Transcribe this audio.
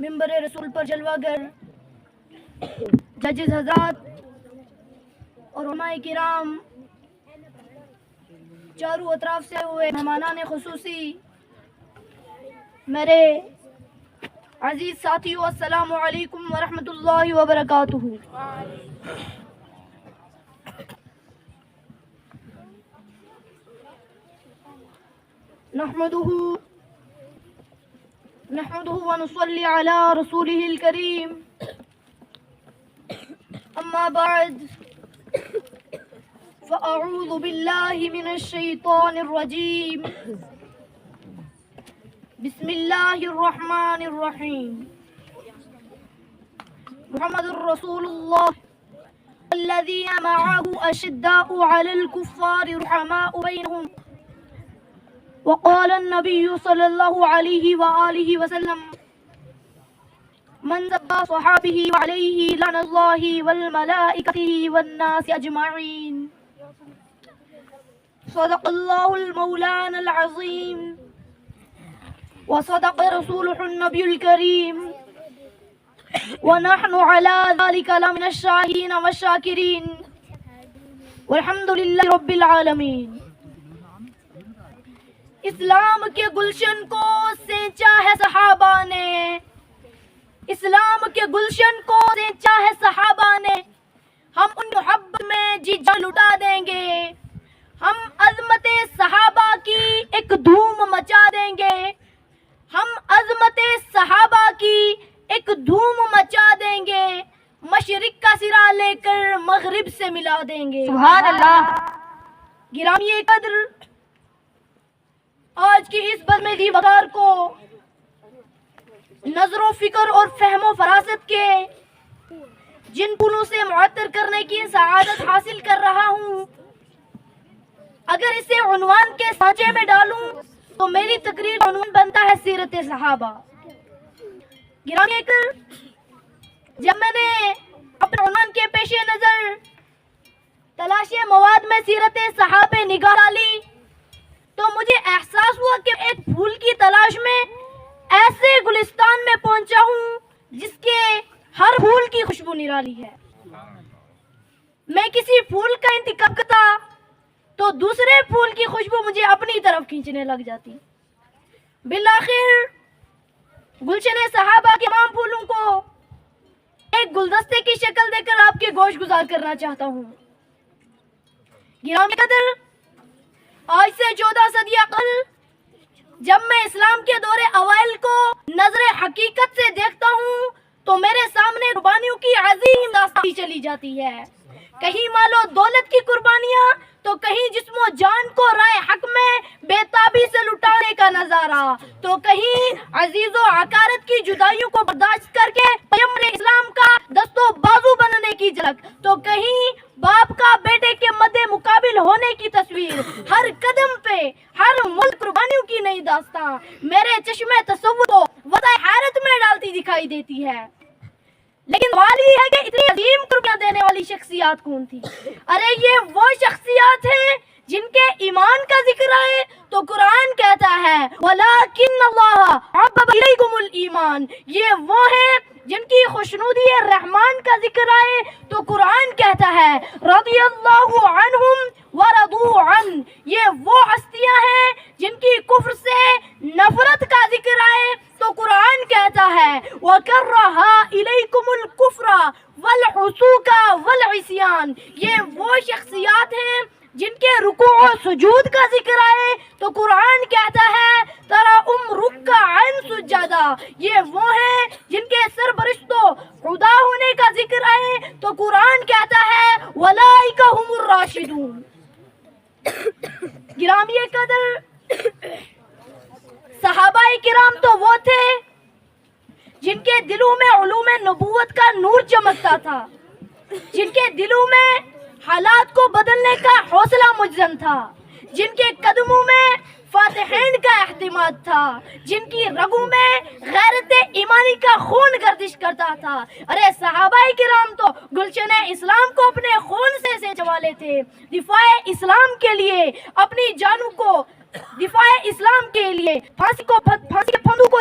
ممبر رسول پر جلوہ گر ججز حضرات اور علماء کرام، چاروں اطراف سے ہوئے مہمانان خصوصی، میرے عزیز ساتھیو، السلام علیکم ورحمۃ اللہ وبرکاتہ۔ نحمده ونصلي على رسوله الكريم، أما بعد فأعوذ بالله من الشيطان الرجيم، بسم الله الرحمن الرحيم، محمد رسول الله الذين معه أشداء على الكفار رحماء بينهم، وقال النبي صلى الله عليه وآله وسلم من سب صحابه وعليه لعنة الله والملائكة والناس أجمعين، صدق الله المولانا العظيم وصدق رسوله النبي الكريم، ونحن على ذلك لمن الشاهدين والشاكرين، والحمد لله رب العالمين۔ اسلام کے گلشن کو سینچا ہے صحابہ نے، اسلام کے گلشن کو سینچا ہے صحابہ نے، ہم ان محبت میں جی جان لٹا دیں گے، ہم عظمت صحابہ کی ایک دھوم مچا دیں گے، ہم عظمت صحابہ کی ایک دھوم مچا دیں گے، مشرق کا سرا لے کر مغرب سے ملا دیں گے۔ سبحان اللہ۔ گرامی قدر، آج کی اس بزم وقار کو نظر و فکر اور فہم و فراست کے جن پھولوں سے معطر کرنے کی سعادت حاصل کر رہا ہوں، اگر اسے عنوان کے سانچے میں ڈالوں تو میری تقریر کا عنوان بنتا ہے سیرت صحابہ۔ گرامی اکرام، جب میں نے اپنے عنوان کے پیش نظر تلاش مواد میں سیرت صحابہ نگاہ ڈالی تو مجھے احساس ہوا کہ ایک پھول کی تلاش میں ایسے گلستان میں پہنچا ہوں جس کے ہر پھول کی خوشبو نرالی ہے۔ میں کسی پھول کا انتخاب کرتا تو دوسرے پھول کی خوشبو مجھے اپنی طرف کھینچنے لگ جاتی۔ بالآخر گلشن صحابہ کے تمام پھولوں کو ایک گلدستے کی شکل دے کر آپ کے گوش گزار کرنا چاہتا ہوں۔ گرامی قدر، آج سے 14 صدیاں قبل جب میں اسلام کے دور اوائل کو نظر حقیقت سے دیکھتا ہوں تو میرے سامنے قربانیوں کی عظیم داستان چلی جاتی ہے، کہیں مال و دولت کی قربانیاں تو کہیں جسم و جان کو رائے حق میں بے تابی سے لٹانے کا نظارہ، تو کہیں عزیز و عقارت کی جدائیوں کو برداشت کر کے پیغمبر اسلام کا دست و بازو بننے کی جھلک، تو کہیں باپ کا بیٹے کے مد مقابل ہونے کی تصویر، ہر قدم پہ ہر ملک قربانیوں کی نئی داستان میرے چشمے تصور کو وضع حیرت میں ڈالتی دکھائی دیتی ہے۔ لیکن سوال یہ ہے کہ اتنی عظیم قربانیاں دینے والی شخصیات کون تھی؟ ارے یہ وہ شخصیات ہیں جن کے ایمان کا ذکر آئے تو قرآن کہتا ہے وَلَٰكِنَّ اللَّهَ حَبَّبَ إِلَيْكُمُ الْإِيمَانَ، یہ وہ ہیں جن کی خوشنودی رحمان کا ذکر آئے تو قرآن کہتا ہے رضی اللہ عنہم ورضوا عنہ، یہ وہ ہستیاں ہیں جن کی کفر سے نفرت کا ذکر آئے تو قرآن کہتا ہے وَكَرَّهَا إِلَيْكُمُ الْكُفْرَ وَالْفُسُوقَ وَالْعِصْيَانَ، یہ وہ شخصیات ہیں جن کے رکوع و سجود کا ذکر آئے تو قرآن کہتا ہے تَرَاهُمْ رُكَّعًا سُجَّدًا، یہ وہ ہیں جن کے سرپرست و خدا ہونے کا ذکر آئے تو قرآن کہتا ہے وَأُولَٰئِكَ هُمُ الرَّاشِدُونَ۔ گرامی قدر، صحابہ کرام تو وہ تھے جن کے دلوں میں علوم نبوت کا نور چمکتا تھا، جن کے دلوں میں حالات کو بدلنے کا حوصلہ مجزن تھا، جن کے قدموں میں فاتحین کا اعتماد تھا، جن کی رگوں میں غیرت ایمانی کا خون گردش کرتا تھا۔ ارے صحابہ کرام تو گلشن اسلام کو اپنے خون سے سینچنے والے تھے، دفاع اسلام کے لیے اپنی جانوں کو، دفاع اسلام کے لیے پھانسی کے پھندوں کو